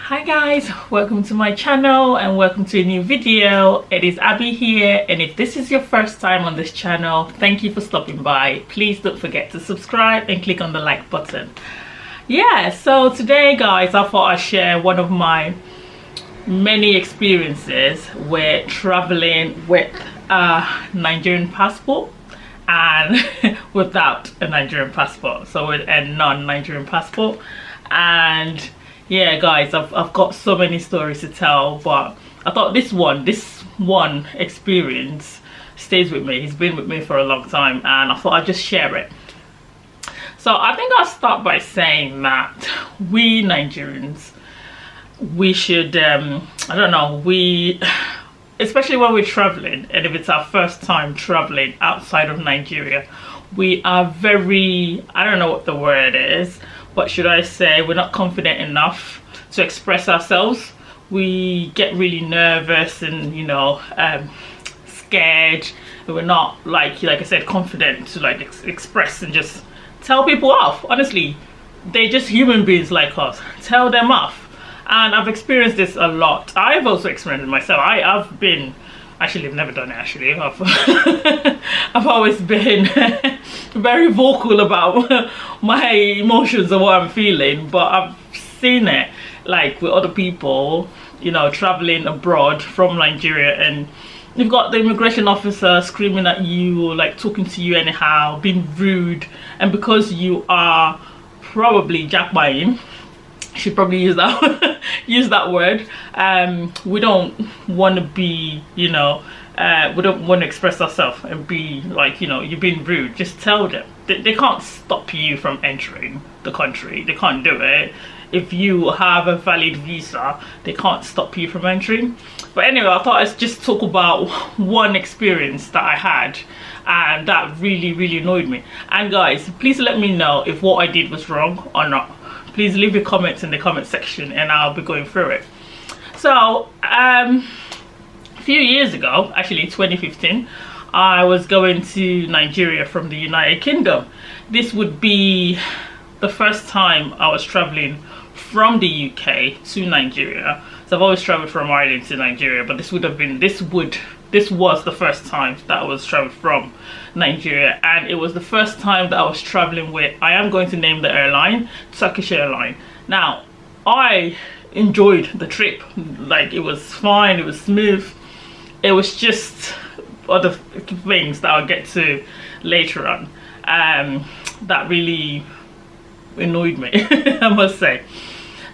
Hi guys, welcome to my channel and welcome to a new video. It is Abby here, and if this is your first time on this channel, thank you for stopping by. Please don't forget to subscribe and click on the like button. Yeah, so today guys, I thought I'd share one of my many experiences with traveling with a Nigerian passport and without a Nigerian passport, so with a non-Nigerian passport. And yeah guys, I've got so many stories to tell, but I thought this one experience stays with me. It's been with me for a long time and I thought I'd just share it. So I think I'll start by saying that we Nigerians, we should especially when we're traveling, and if it's our first time traveling outside of Nigeria, we are very, I don't know what the word is, but should I say we're not confident enough to express ourselves. We get really nervous and scared. We're not like I said, confident to express and just tell people off. Honestly, they're just human beings like us. Tell them off. And I've experienced this a lot. I've also experienced it myself. I've never done it actually. I've always been very vocal about my emotions and what I'm feeling, but I've seen it like with other people, traveling abroad from Nigeria, and you've got the immigration officer screaming at you or talking to you anyhow, being rude, and because you are probably jackbuying, should probably use that word. We don't want to be, we don't want to express ourselves and be you're being rude. Just tell them. They can't stop you from entering the country. They can't do it. If you have a valid visa, they can't stop you from entering. But anyway, I thought I'd just talk about one experience that I had, and that really annoyed me. And guys, please let me know if what I did was wrong or not. Please leave your comments in the comment section and I'll be going through it. So a few years ago, actually 2015, I was going to Nigeria from the United Kingdom. This would be the first time I was traveling from the UK to Nigeria. So I've always traveled from Ireland to Nigeria, but this was the first time that I was traveling from Nigeria, and it was the first time that I was traveling with, I am going to name the airline, Turkish Airline. Now, I enjoyed the trip. It was fine, it was smooth. It was just other things that I'll get to later on that really annoyed me, I must say.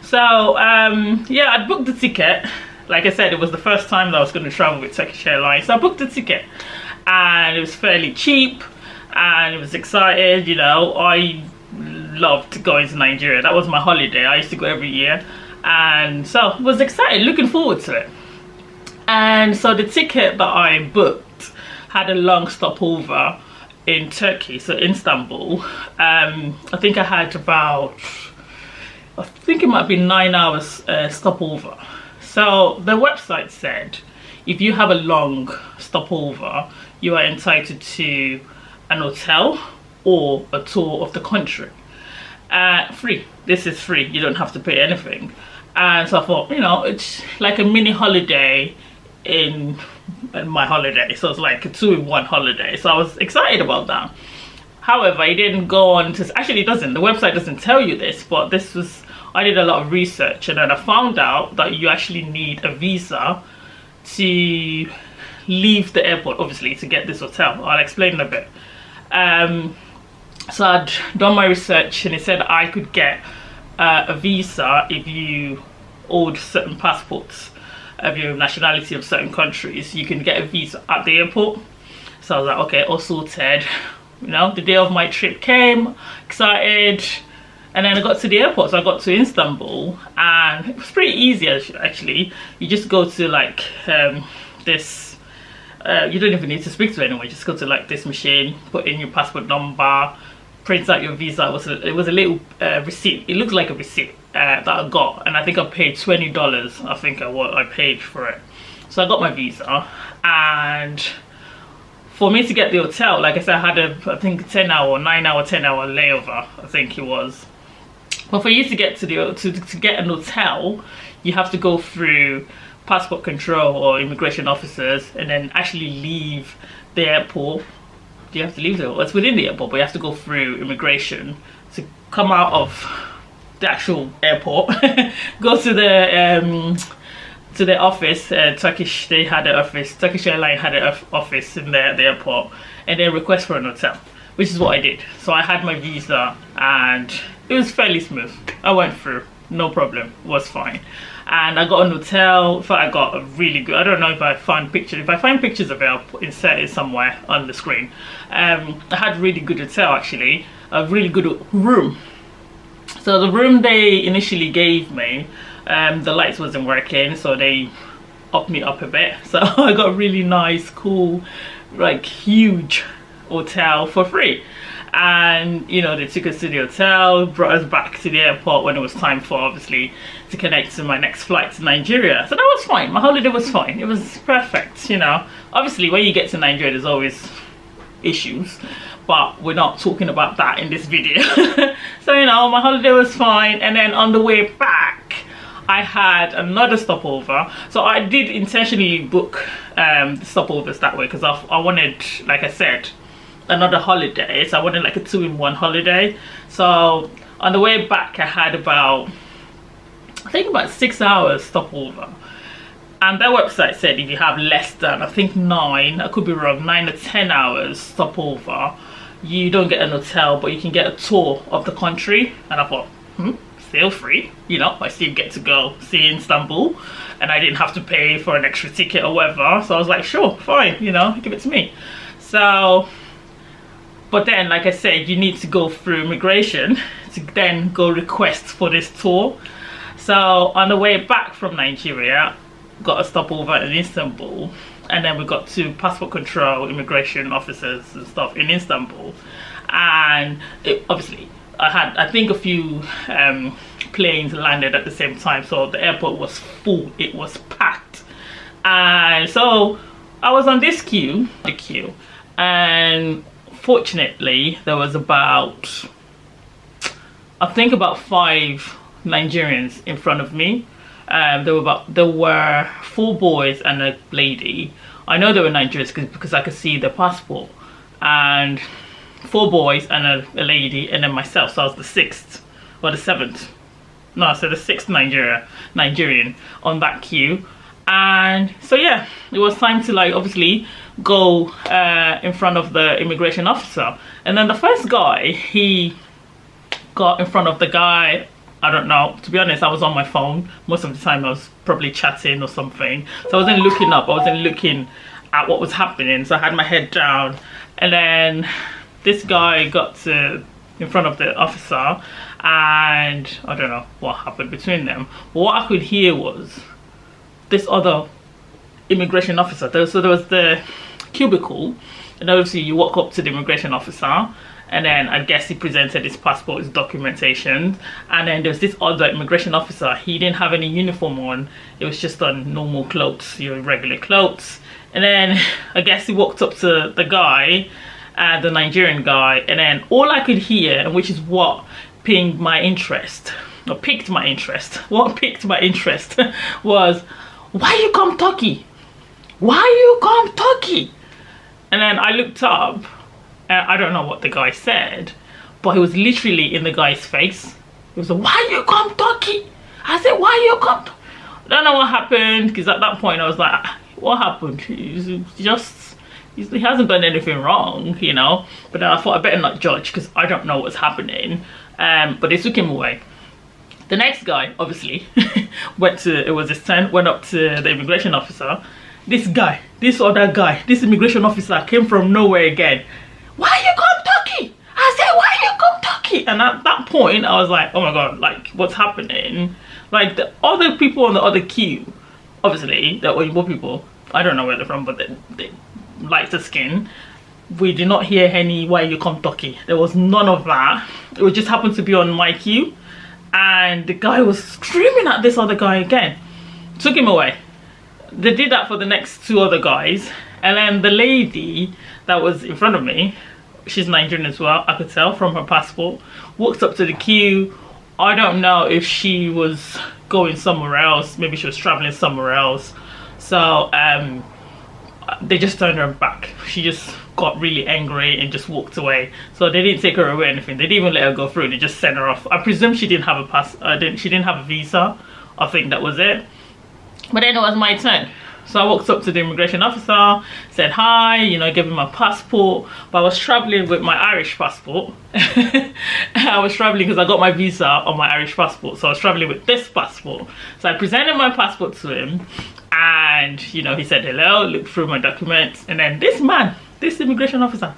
So yeah, I booked the ticket. Like I said, it was the first time that I was going to travel with Turkish Airlines. So I booked the ticket and it was fairly cheap and I was excited. I loved going to Nigeria. That was my holiday. I used to go every year, and so I was excited, looking forward to it. And so the ticket that I booked had a long stopover in Turkey, so Istanbul. I think I had it might be 9 hours stopover. So the website said if you have a long stopover, you are entitled to an hotel or a tour of the country. Free. This is free. You don't have to pay anything. And so I thought, it's like a mini holiday in my holiday. So it's like a 2-in-1 holiday. So I was excited about that. However, it didn't go on to, actually it doesn't, the website doesn't tell you this, but I did a lot of research, and then I found out that you actually need a visa to leave the airport, obviously, to get this hotel. I'll explain in a bit. So I'd done my research, and it said I could get a visa if you hold certain passports of your nationality of certain countries. You can get a visa at the airport. So I was like, okay, all sorted. The day of my trip came, excited. And then I got to the airport, so I got to Istanbul, and it was pretty easy actually. You just go to this, you don't even need to speak to anyone, just go to this machine, put in your passport number, print out your visa. It was a little receipt, it looked like a receipt that I got, and I think I paid $20, I think I paid for it. So I got my visa, and for me to get the hotel, like I said, I had I think 10-hour, 9-hour, 10-hour layover, I think it was. But for you to get to the to get an hotel, you have to go through passport control or immigration officers, and then actually leave the airport. You have to leave the, it's within the airport, but you have to go through immigration to come out of the actual airport, go to the office. Turkish, they had an office. Turkish Airlines had an office in the airport, and then request for an hotel, which is what I did. So I had my visa, and it was fairly smooth. I went through, no problem, it was fine. And I got an hotel. So I got a really good, I don't know if I find pictures. If I find pictures of it, I'll insert it somewhere on the screen. I had really good hotel, actually, a really good room. So the room they initially gave me, the lights wasn't working, so they upped me up a bit. So I got a really nice, cool, like huge hotel for free. And you know, they took us to the hotel, brought us back to the airport when it was time for, obviously, to connect to my next flight to Nigeria. So that was fine. My holiday was fine. It was perfect, you know. Obviously, when you get to Nigeria, there's always issues, but we're not talking about that in this video. So, you know, my holiday was fine. And then on the way back, I had another stopover. So I did intentionally book the stopovers that way because I wanted, like I said, another holiday. So I wanted like a 2-in-1 holiday. So on the way back, I had about, I think about 6 hours stopover. And their website said if you have less than, I think 9, I could be wrong, 9 or 10 hours stopover, you don't get an hotel, but you can get a tour of the country. And I thought, still free, you know, I still get to go see Istanbul, and I didn't have to pay for an extra ticket or whatever. So I was like, sure, fine, you know, give it to me. So, but then, like I said, you need to go through immigration to then go request for this tour. So on the way back from Nigeria, got a stopover in Istanbul, and then we got to passport control, immigration officers and stuff in Istanbul. And obviously I had, I think, a few planes landed at the same time, so the airport was full, it was packed. And so I was on this queue, and fortunately there was about, I think about 5 Nigerians in front of me. There were 4 boys and a lady. I know they were Nigerians because I could see their passport. And 4 boys and a lady, and then myself. So I was the 6th or the 7th. No, so the 6th Nigerian on that queue. And so yeah, it was time to, like, obviously go in front of the immigration officer. And then the first guy, he got in front of the guy. I don't know, to be honest, I was on my phone most of the time. I was probably chatting or something, so I wasn't looking up, I wasn't looking at what was happening, so I had my head down. And then this guy got to in front of the officer, and I don't know what happened between them, but what I could hear was this other immigration officer. So there was the cubicle, and obviously you walk up to the immigration officer, and then I guess he presented his passport, his documentation, and then there's this other immigration officer. He didn't have any uniform on, it was just on normal clothes, your regular clothes. And then I guess he walked up to the guy, the Nigerian guy, and then all I could hear, and which is what piqued my interest, what piqued my interest was, why you come Turkey? Why you come Turkey? And then I looked up, I don't know what the guy said, but it was literally in the guy's face. It was like, why you come Turkey? I said, why you come? I don't know what happened, because at that point I was like, what happened? He hasn't done anything wrong, you know. But then I thought I better not judge because I don't know what's happening. But they took him away. The next guy, obviously, it was his turn, went up to the immigration officer. This guy, this other guy, this immigration officer came from nowhere again. Why you come Turkey? I said, why you come Turkey? And at that point, I was like, oh my God, like, what's happening? Like, the other people on the other queue, obviously, the Oyibo people, I don't know where they're from, but they lighter skin. We did not hear any, why you come Turkey? There was none of that. It just happened to be on my queue. And the guy was screaming at this other guy again. Took him away. They did that for the next 2 other guys. And then the lady that was in front of me, she's Nigerian as well, I could tell from her passport, walked up to the queue, I don't know if she was going somewhere else. Maybe she was traveling somewhere else. So they just turned her back. She just got really angry and just walked away. So they didn't take her away or anything. They didn't even let her go through. They just sent her off. I presume she didn't have a pass. She didn't have a visa. I think that was it. But then it was my turn. So I walked up to the immigration officer, said hi, you know, gave him my passport. But I was traveling with my Irish passport. I was traveling because I got my visa on my Irish passport. So I was traveling with this passport. So I presented my passport to him. And, you know, he said hello, looked through my documents. And then this man, this immigration officer,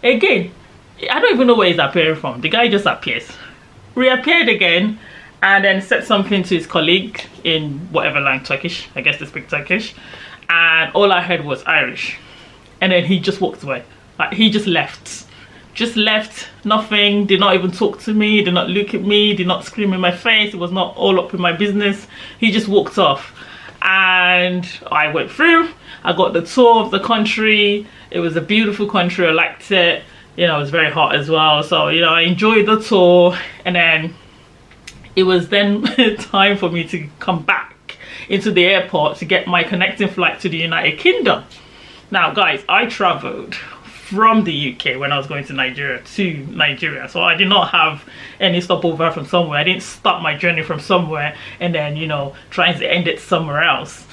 again, I don't even know where he's appearing from. The guy just appears. Reappeared again. And then said something to his colleague in whatever language, Turkish. I guess they speak Turkish. And all I heard was Irish. And then he just walked away. Like, he just left. Just left, nothing, did not even talk to me, did not look at me, did not scream in my face. It was not all up in my business. He just walked off. And I went through. I got the tour of the country. It was a beautiful country. I liked it. You know, it was very hot as well. So, you know, I enjoyed the tour. And then it was then time for me to come back into the airport to get my connecting flight to the United Kingdom. Now, guys, I traveled from the UK when I was going to Nigeria. So I did not have any stopover from somewhere. I didn't start my journey from somewhere and then, you know, trying to end it somewhere else.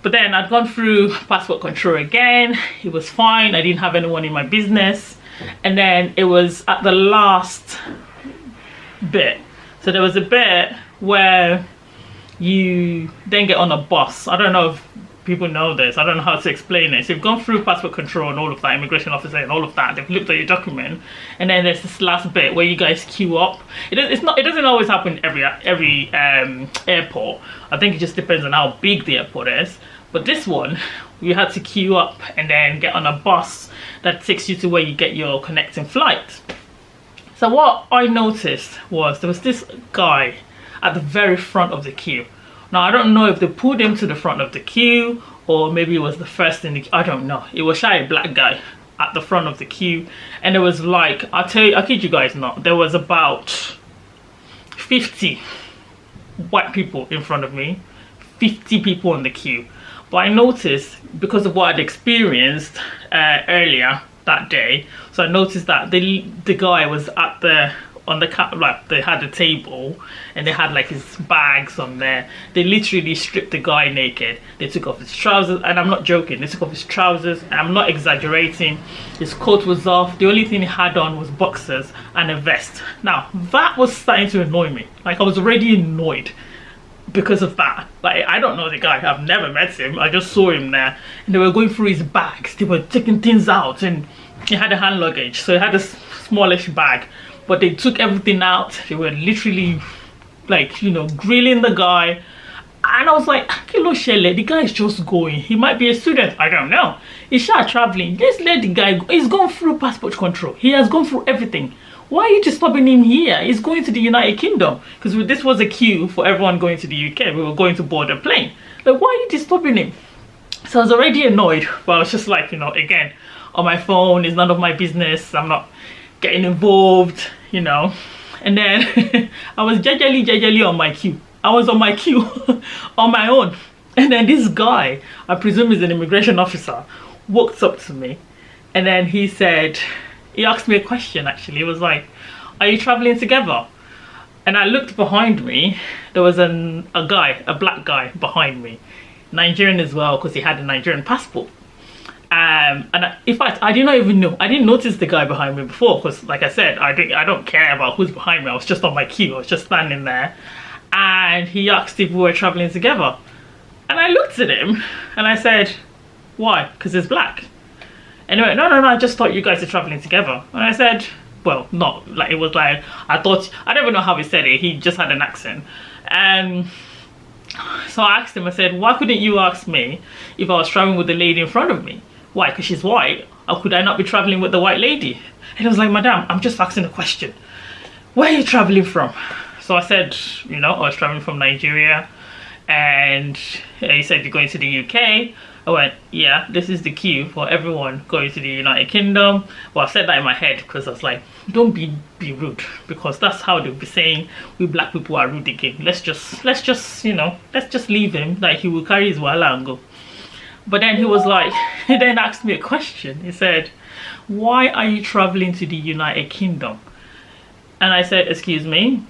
But then I'd gone through passport control again. It was fine. I didn't have anyone in my business. And then it was at the last bit. So there was a bit where you then get on a bus. I don't know if people know this. I don't know how to explain it. So you've gone through passport control and all of that, immigration officer and all of that. They've looked at your document, and then there's this last bit where you guys queue up. It doesn't always happen every airport. I think it just depends on how big the airport is. But this one, you had to queue up and then get on a bus that takes you to where you get your connecting flight. So what I noticed was there was this guy at the very front of the queue. Now, I don't know if they pulled him to the front of the queue or maybe it was the first in the queue. I don't know. It was a black guy at the front of the queue. And it was like, I kid you guys not, there was about 50 white people in front of me, 50 people in the queue. But I noticed, because of what I'd experienced earlier that day, so I noticed that the guy was at like they had a table and they had like his bags on there. They literally stripped the guy naked. They took off his trousers, and I'm not joking, they took off his trousers, and I'm not exaggerating. His coat was off. The only thing he had on was boxers and a vest. Now that was starting to annoy me. Like, I was already annoyed because of that. Like, I don't know the guy, I've never met him, I just saw him there, and they were going through his bags, they were taking things out, and he had a hand luggage, so he had a smallish bag, but they took everything out. They were literally, like, you know, grilling the guy, and I was like, Kilo Shele, the guy is just going, he might be a student, I don't know, he's not traveling, just let the guy go. He's gone through passport control, he has gone through everything. Why are you just stopping him here? He's going to the United Kingdom. Because this was a queue for everyone going to the UK. We were going to board a plane. Like, why are you just stopping him? So I was already annoyed. But I was just like, you know, again, on my phone, it's none of my business. I'm not getting involved, you know. And then I was jejely on my queue. I was on my queue on my own. And then this guy, I presume is an immigration officer, walked up to me. And then he said, he asked me a question actually. He was like, are you traveling together? And I looked behind me. There was a black guy behind me, Nigerian as well, because he had a Nigerian passport. In fact, I did not even know. I didn't notice the guy behind me before, because like I said, I don't care about who's behind me. I was just on my queue. I was just standing there, and he asked if we were traveling together. And I looked at him and I said, why? Because he's black. And he went, no, I just thought you guys are traveling together. And I said, well, not, like, it was like, I don't even know how he said it. He just had an accent. And so I asked him, I said, why couldn't you ask me if I was traveling with the lady in front of me? Why? Because she's white. Or could I not be traveling with the white lady? And he was like, madam, I'm just asking a question. Where are you traveling from? So I said, you know, I was traveling from Nigeria. And he said, you're going to the UK. I went, yeah, this is the queue for everyone going to the United Kingdom. Well, I said that in my head because I was like, don't be rude, because that's how they'll be saying we black people are rude again. Let's just, you know, let's just leave him, like he will carry his wala and go. But then he was like, he then asked me a question. He said, why are you traveling to the United Kingdom? And I said, excuse me,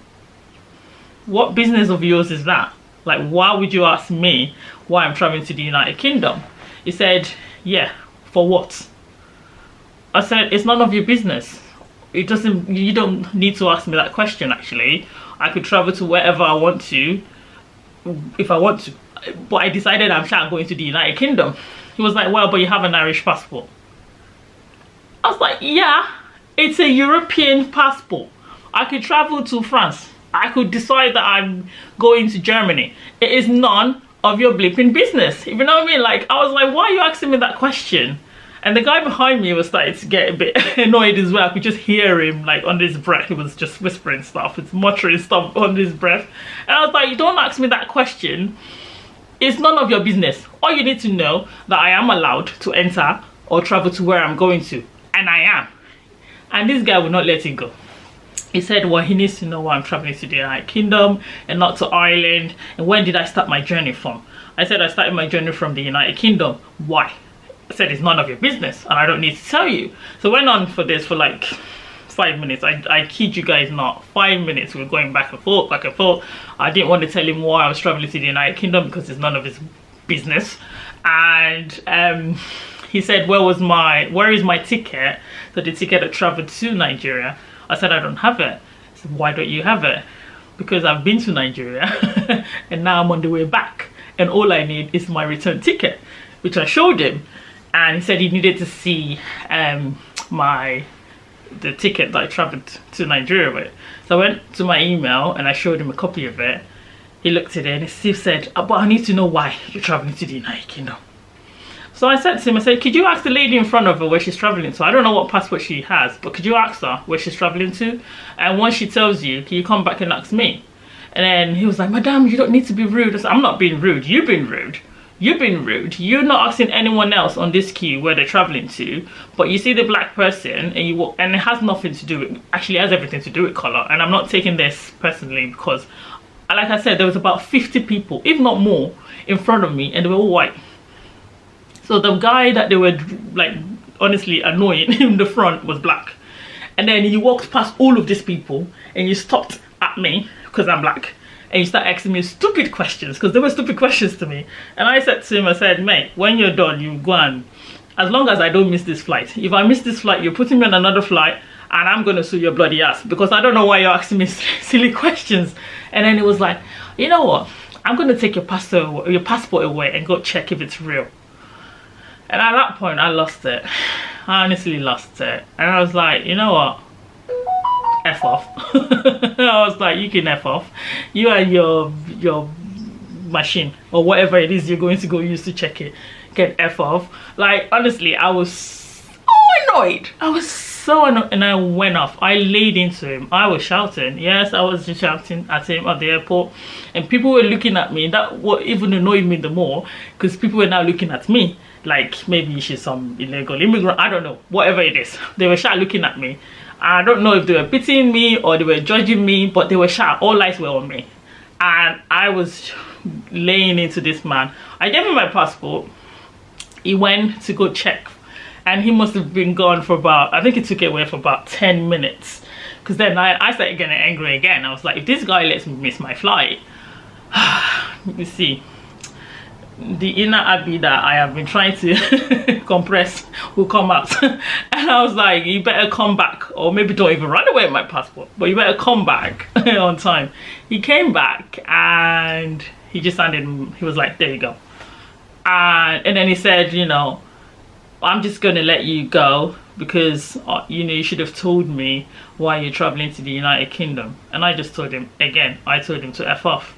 what business of yours is that? Like, why would you ask me why I'm traveling to the United Kingdom? He said, yeah, for what? I said, it's none of your business. It doesn't, you don't need to ask me that question actually. I could travel to wherever I want to, if I want to. But I decided I'm not going to the United Kingdom. He was like, well, but you have an Irish passport. I was like, yeah, it's a European passport. I could travel to France. I could decide that I'm going to Germany. It is none of your bleeping business. You know what I mean? Like, I was like, why are you asking me that question? And the guy behind me was starting to get a bit annoyed as well. I could just hear him, like, under his breath. He was just whispering stuff. It's muttering stuff under his breath. And I was like, you don't ask me that question. It's none of your business. All you need to know that I am allowed to enter or travel to where I'm going to. And I am. And this guy will not let it go. He said, well, he needs to know why I'm traveling to the United Kingdom and not to Ireland. And when did I start my journey from? I said, I started my journey from the United Kingdom. Why? I said, it's none of your business and I don't need to tell you. So I went on for this for like 5 minutes. I kid you guys not, 5 minutes. We were going back and forth, back and forth. I didn't want to tell him why I was traveling to the United Kingdom because it's none of his business. And he said, where is my ticket? So the ticket that traveled to Nigeria. I said, I don't have it. He said, why don't you have it? Because I've been to Nigeria and now I'm on the way back. And all I need is my return ticket, which I showed him. And he said he needed to see the ticket that I traveled to Nigeria with. So I went to my email and I showed him a copy of it. He looked at it and he still said, but I need to know why you're traveling to the United Kingdom. So I said to him, I said, could you ask the lady in front of her where she's traveling to? I don't know what passport she has, but could you ask her where she's traveling to? And once she tells you, can you come back and ask me? And then he was like, madam, you don't need to be rude. I said, I'm not being rude. You've been rude. You've been rude. You're not asking anyone else on this queue where they're traveling to, but you see the black person and you walk, and it has nothing to do with, actually it has everything to do with color. And I'm not taking this personally because, like I said, there was about 50 people, if not more, in front of me and they were all white. So the guy that they were like honestly annoying in the front was black. And then you walked past all of these people and you stopped at me because I'm black. And you start asking me stupid questions because they were stupid questions to me. And I said to him, I said, mate, when you're done, you go on. As long as I don't miss this flight. If I miss this flight, you're putting me on another flight and I'm going to sue your bloody ass because I don't know why you're asking me silly questions. And then it was like, you know what? I'm going to take your passport away and go check if it's real. And at that point, I lost it. I honestly lost it. And I was like, you know what? F off. I was like, you can F off. You and your machine or whatever it is you're going to go use to check it can F off. Like, honestly, I was so annoyed. I was so annoyed. And I went off. I laid into him. I was shouting. Yes, I was just shouting at him at the airport. And people were looking at me. That what even annoyed me the more because people were now looking at me. Like maybe she's some illegal immigrant, I don't know, whatever it is. They were looking at me. I don't know if they were pitying me or they were judging me, but they were all eyes were on me. And I was laying into this man. I gave him my passport. He went to go check. And he must have been gone for about, I think he took it away for about 10 minutes. Because then I started getting angry again. I was like, if this guy lets me miss my flight, let me see. The inner Abby that I have been trying to compress will come out. And I was like, you better come back, or maybe don't even run away with my passport, but you better come back on time. He came back and he just handed, he was like, there you go. And then he said, you know, I'm just gonna let you go because you know, you should have told me why you're traveling to the United Kingdom. And I just told him again, I told him to F off,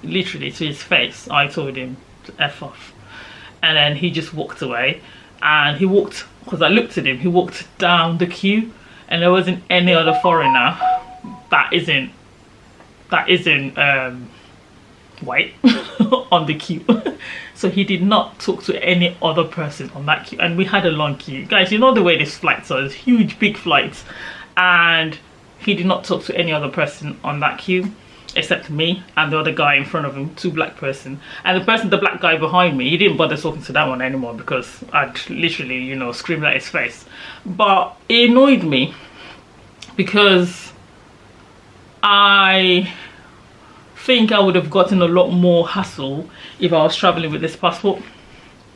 literally to his face. I told him to F off. And then he just walked away. And he walked, because I looked at him, he walked down the queue and there wasn't any other foreigner that isn't white on the queue. So he did not talk to any other person on that queue, and we had a long queue. Guys, you know the way these flights are, it's huge, big flights, and he did not talk to any other person on that queue except me and the other guy in front of him, two black person, and the black guy behind me, he didn't bother talking to that one anymore because I'd literally, you know, screamed at his face. But it annoyed me because I think I would have gotten a lot more hassle if I was traveling with this passport.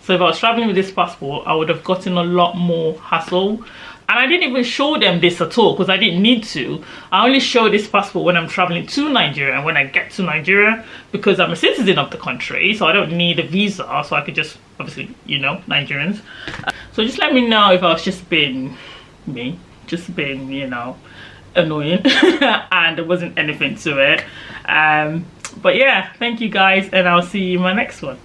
So if I was traveling with this passport, I would have gotten a lot more hassle. And I didn't even show them this at all because I didn't need to. I only show this passport when I'm traveling to Nigeria and when I get to Nigeria, because I'm a citizen of the country, so I don't need a visa, so I could just, obviously, you know, Nigerians. So just let me know if I was just being me, just being, you know, annoying and there wasn't anything to it. But yeah, thank you guys, and I'll see you in my next one.